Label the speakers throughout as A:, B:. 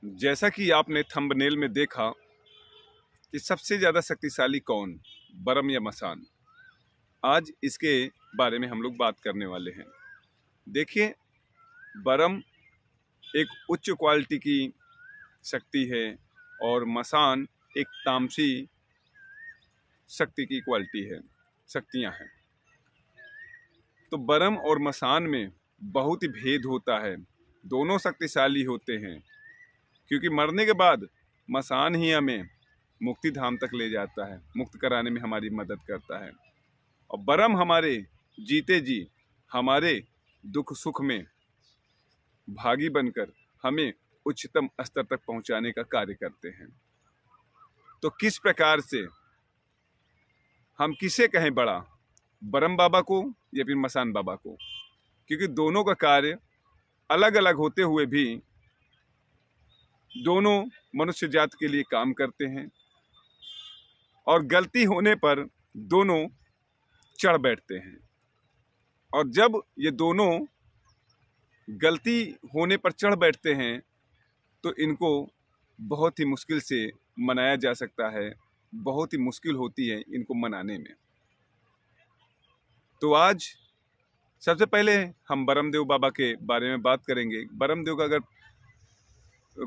A: जैसा कि आपने थंबनेल में देखा कि सबसे ज़्यादा शक्तिशाली कौन, बरम या मसान। आज इसके बारे में हम लोग बात करने वाले हैं। देखिए, बरम एक उच्च क्वालिटी की शक्ति है और मसान एक तामसी शक्ति की क्वालिटी है, शक्तियाँ हैं। तो बरम और मसान में बहुत ही भेद होता है। दोनों शक्तिशाली होते हैं, क्योंकि मरने के बाद मसान ही हमें मुक्ति धाम तक ले जाता है, मुक्त कराने में हमारी मदद करता है। और बरम हमारे जीते जी हमारे दुख सुख में भागी बनकर हमें उच्चतम स्तर तक पहुंचाने का कार्य करते हैं। तो किस प्रकार से हम किसे कहें बड़ा, बरम बाबा को या फिर मसान बाबा को? क्योंकि दोनों का कार्य अलग अलग होते हुए भी दोनों मनुष्य जात के लिए काम करते हैं और गलती होने पर दोनों चढ़ बैठते हैं। और जब ये दोनों गलती होने पर चढ़ बैठते हैं तो इनको बहुत ही मुश्किल से मनाया जा सकता है, बहुत ही मुश्किल होती है इनको मनाने में। तो आज सबसे पहले हम बरमदेव बाबा के बारे में बात करेंगे। बरमदेव का अगर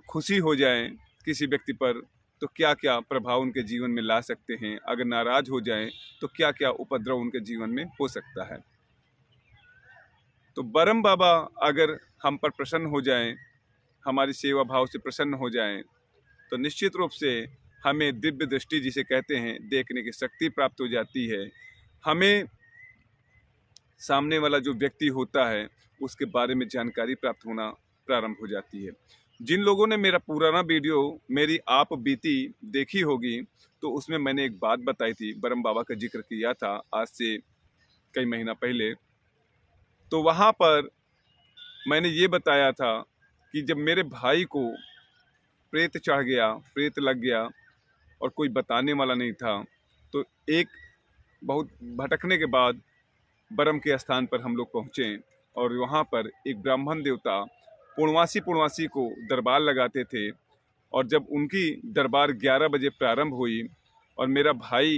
A: खुशी हो जाए किसी व्यक्ति पर तो क्या क्या प्रभाव उनके जीवन में ला सकते हैं, अगर नाराज हो जाएं तो क्या क्या उपद्रव उनके जीवन में हो सकता है। तो बरम बाबा अगर हम पर प्रसन्न हो जाएं, हमारी सेवा भाव से प्रसन्न हो जाएं, तो निश्चित रूप से हमें दिव्य दृष्टि जिसे कहते हैं, देखने की शक्ति प्राप्त हो जाती है। हमें सामने वाला जो व्यक्ति होता है उसके बारे में जानकारी प्राप्त होना प्रारंभ हो जाती है। जिन लोगों ने मेरा पुराना वीडियो मेरी आप बीती देखी होगी तो उसमें मैंने एक बात बताई थी, बरम बाबा का जिक्र किया था आज से कई महीना पहले। तो वहाँ पर मैंने ये बताया था कि जब मेरे भाई को प्रेत चढ़ गया, प्रेत लग गया और कोई बताने वाला नहीं था, तो एक बहुत भटकने के बाद बरम के स्थान पर हम लोग पहुँचे और वहाँ पर एक ब्राह्मण देवता पूर्णवासी को दरबार लगाते थे। और जब उनकी दरबार 11 बजे प्रारंभ हुई और मेरा भाई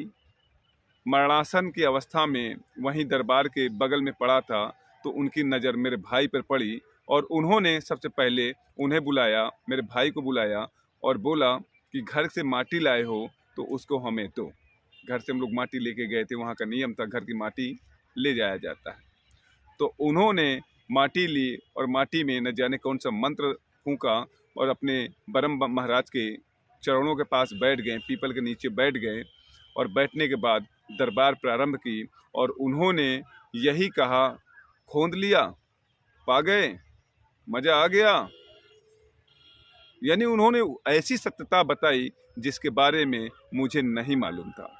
A: मरणासन की अवस्था में वहीं दरबार के बगल में पड़ा था, तो उनकी नज़र मेरे भाई पर पड़ी और उन्होंने सबसे पहले उन्हें बुलाया, मेरे भाई को बुलाया और बोला कि घर से माटी लाए हो तो उसको हमें दो। घर से हम लोग माटी लेके गए थे, वहाँ का नियम था, घर की माटी ले जाया जाता है। तो उन्होंने माटी ली और माटी में न जाने कौन सा मंत्र फूंका और अपने बरम महाराज के चरणों के पास बैठ गए, पीपल के नीचे बैठ गए। और बैठने के बाद दरबार प्रारंभ की और उन्होंने यही कहा, खोंद लिया, पा गए, मजा आ गया। यानी उन्होंने ऐसी सत्यता बताई जिसके बारे में मुझे नहीं मालूम था।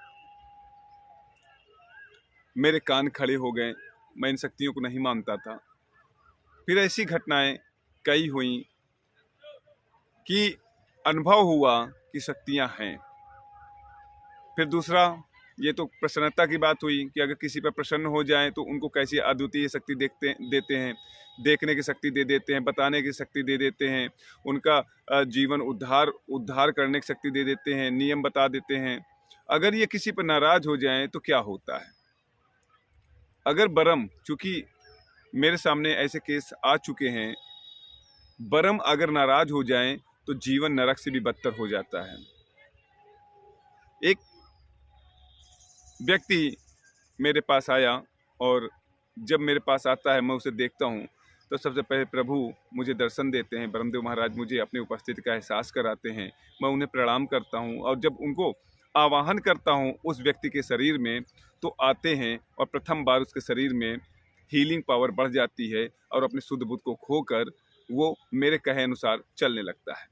A: मेरे कान खड़े हो गए, मैं इन शक्तियों को नहीं मानता था। फिर ऐसी घटनाएं कई हुई कि अनुभव हुआ कि शक्तियां हैं। फिर दूसरा, ये तो प्रसन्नता की बात हुई कि अगर किसी पर प्रसन्न हो जाए तो उनको कैसी अद्वितीय शक्ति देते हैं, देखने की शक्ति दे देते हैं, बताने की शक्ति दे देते हैं, उनका जीवन उद्धार करने की शक्ति दे देते हैं, नियम बता देते हैं। अगर ये किसी पर नाराज हो जाए तो क्या होता है? अगर बरम, चूंकि मेरे सामने ऐसे केस आ चुके हैं, बरम अगर नाराज हो जाएं तो जीवन नरक से भी बदतर हो जाता है। एक व्यक्ति मेरे पास आया और जब मेरे पास आता है मैं उसे देखता हूँ तो सबसे पहले प्रभु मुझे दर्शन देते हैं, बरमदेव महाराज मुझे अपनी उपस्थिति का एहसास कराते हैं। मैं उन्हें प्रणाम करता हूँ और जब उनको आवाहन करता हूँ उस व्यक्ति के शरीर में तो आते हैं और प्रथम बार उसके शरीर में हीलिंग पावर बढ़ जाती है और अपने शुद्ध बुद्ध को खोकर वो मेरे कहे अनुसार चलने लगता है।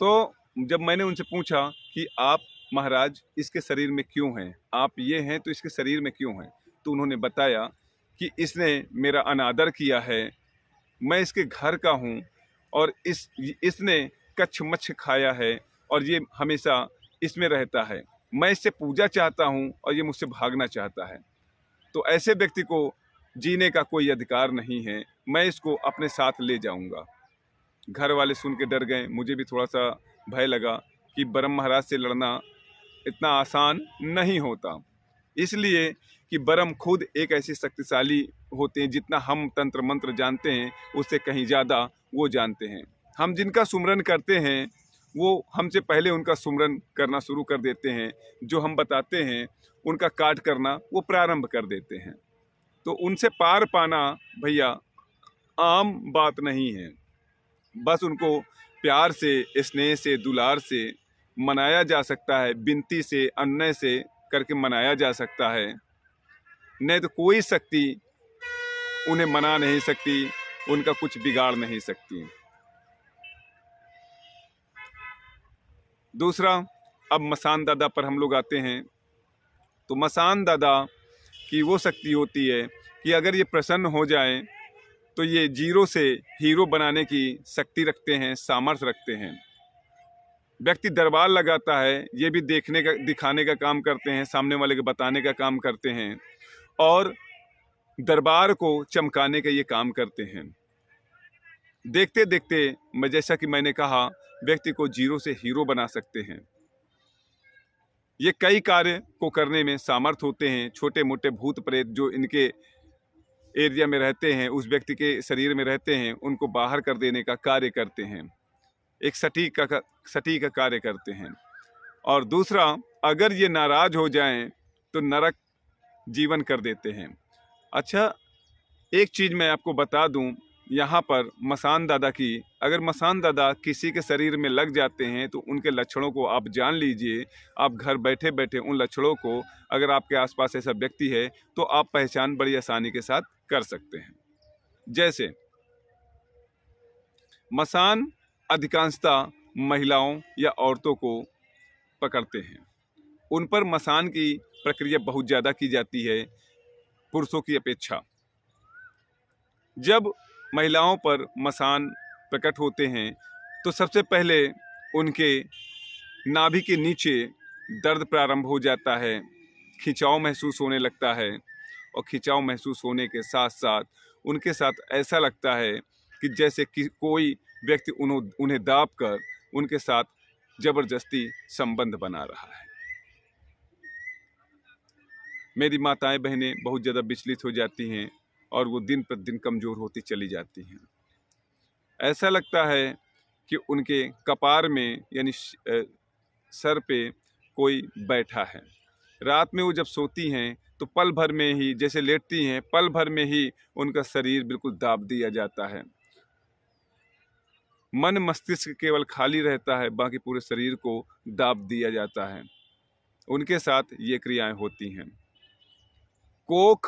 A: तो जब मैंने उनसे पूछा कि आप महाराज इसके शरीर में क्यों हैं, आप ये हैं तो इसके शरीर में क्यों हैं, तो उन्होंने बताया कि इसने मेरा अनादर किया है, मैं इसके घर का हूँ और इसने कच्छ मच्छ खाया है और ये हमेशा इसमें रहता है। मैं इससे पूजा चाहता हूँ और ये मुझसे भागना चाहता है। तो ऐसे व्यक्ति को जीने का कोई अधिकार नहीं है, मैं इसको अपने साथ ले जाऊंगा। घर वाले सुन के डर गए, मुझे भी थोड़ा सा भय लगा कि ब्रह्म महाराज से लड़ना इतना आसान नहीं होता, इसलिए कि ब्रह्म खुद एक ऐसे शक्तिशाली होते हैं, जितना हम तंत्र मंत्र जानते हैं उससे कहीं ज़्यादा वो जानते हैं। हम जिनका सुमरन करते हैं वो हमसे पहले उनका सुमरन करना शुरू कर देते हैं, जो हम बताते हैं उनका काट करना वो प्रारंभ कर देते हैं। तो उनसे पार पाना भैया आम बात नहीं है, बस उनको प्यार से, स्नेह से, दुलार से मनाया जा सकता है, विनती से, अन्य से करके मनाया जा सकता है, नहीं तो कोई शक्ति उन्हें मना नहीं सकती, उनका कुछ बिगाड़ नहीं सकती। दूसरा, अब मसान दादा पर हम लोग आते हैं। तो मसान दादा की वो शक्ति होती है कि अगर ये प्रसन्न हो जाए तो ये जीरो से हीरो बनाने की शक्ति रखते हैं, सामर्थ्य रखते हैं। व्यक्ति दरबार लगाता है, ये भी देखने का, दिखाने का काम करते हैं, सामने वाले को बताने का काम करते हैं और दरबार को चमकाने का ये काम करते हैं। देखते देखते मैं, जैसा कि मैंने कहा, व्यक्ति को जीरो से हीरो बना सकते हैं। ये कई कार्य को करने में सामर्थ होते हैं। छोटे मोटे भूत प्रेत जो इनके एरिया में रहते हैं, उस व्यक्ति के शरीर में रहते हैं, उनको बाहर कर देने का कार्य करते हैं, एक सटीक का कार्य करते हैं। और दूसरा, अगर ये नाराज हो जाएं तो नरक जीवन कर देते हैं। अच्छा, एक चीज़ मैं आपको बता दूं, यहाँ पर मसान दादा की, अगर मसान दादा किसी के शरीर में लग जाते हैं तो उनके लक्षणों को आप जान लीजिए। आप घर बैठे बैठे उन लक्षणों को, अगर आपके आसपास ऐसा व्यक्ति है तो आप पहचान बड़ी आसानी के साथ कर सकते हैं। जैसे मसान अधिकांशतः महिलाओं या औरतों को पकड़ते हैं, उन पर मसान की प्रक्रिया बहुत ज़्यादा की जाती है पुरुषों की अपेक्षा। जब महिलाओं पर मसान प्रकट होते हैं तो सबसे पहले उनके नाभि के नीचे दर्द प्रारंभ हो जाता है, खिंचाव महसूस होने लगता है और खिंचाव महसूस होने के साथ साथ उनके साथ ऐसा लगता है कि जैसे कि कोई व्यक्ति उन्हें दाब कर उनके साथ जबरदस्ती संबंध बना रहा है। मेरी माताएं बहनें बहुत ज़्यादा विचलित हो जाती हैं और वो दिन प्रतिदिन कमज़ोर होती चली जाती हैं। ऐसा लगता है कि उनके कपार में यानी सर पे कोई बैठा है। रात में वो जब सोती हैं तो पल भर में ही, जैसे लेटती हैं, पल भर में ही उनका शरीर बिल्कुल दाब दिया जाता है। मन मस्तिष्क केवल खाली रहता है, बाकी पूरे शरीर को दाब दिया जाता है। उनके साथ ये क्रियाएं होती हैं। कोख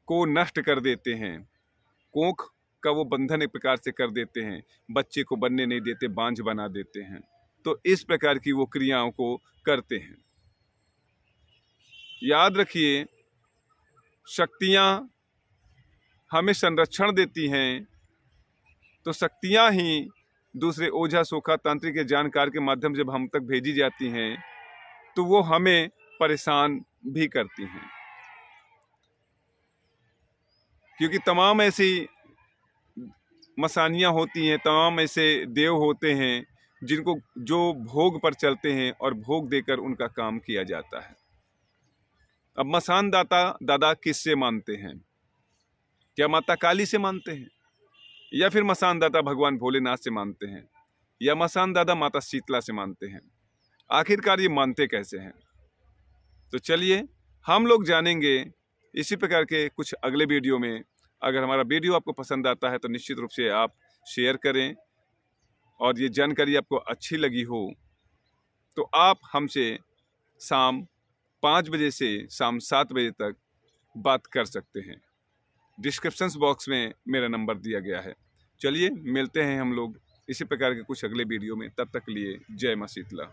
A: को नष्ट कर देते हैं, कोख का वो बंधन एक प्रकार से कर देते हैं, बच्चे को बनने नहीं देते, बांझ बना देते हैं। तो इस प्रकार की वो क्रियाओं को करते हैं। याद रखिए, शक्तियाँ हमें संरक्षण देती हैं तो शक्तियाँ ही दूसरे ओझा सोखा तांत्रिक जानकार के माध्यम से जब हम तक भेजी जाती हैं तो वो हमें परेशान भी करती हैं, क्योंकि तमाम ऐसी मसानियाँ होती हैं, तमाम ऐसे देव होते हैं जिनको, जो भोग पर चलते हैं और भोग देकर उनका काम किया जाता है। अब मसान दादा किससे मानते हैं? क्या माता काली से मानते हैं, या फिर मसान दादा भगवान भोलेनाथ से मानते हैं, या मसान दादा माता शीतला से मानते हैं? आखिरकार ये मानते कैसे हैं? तो चलिए हम लोग जानेंगे इसी प्रकार के कुछ अगले वीडियो में। अगर हमारा वीडियो आपको पसंद आता है तो निश्चित रूप से आप शेयर करें, और ये जानकारी आपको अच्छी लगी हो तो आप हमसे शाम 5 बजे से शाम 7 बजे तक बात कर सकते हैं। डिस्क्रिप्शन बॉक्स में मेरा नंबर दिया गया है। चलिए मिलते हैं हम लोग इसी प्रकार के कुछ अगले वीडियो में। तब तक के लिए जय मां शीतला।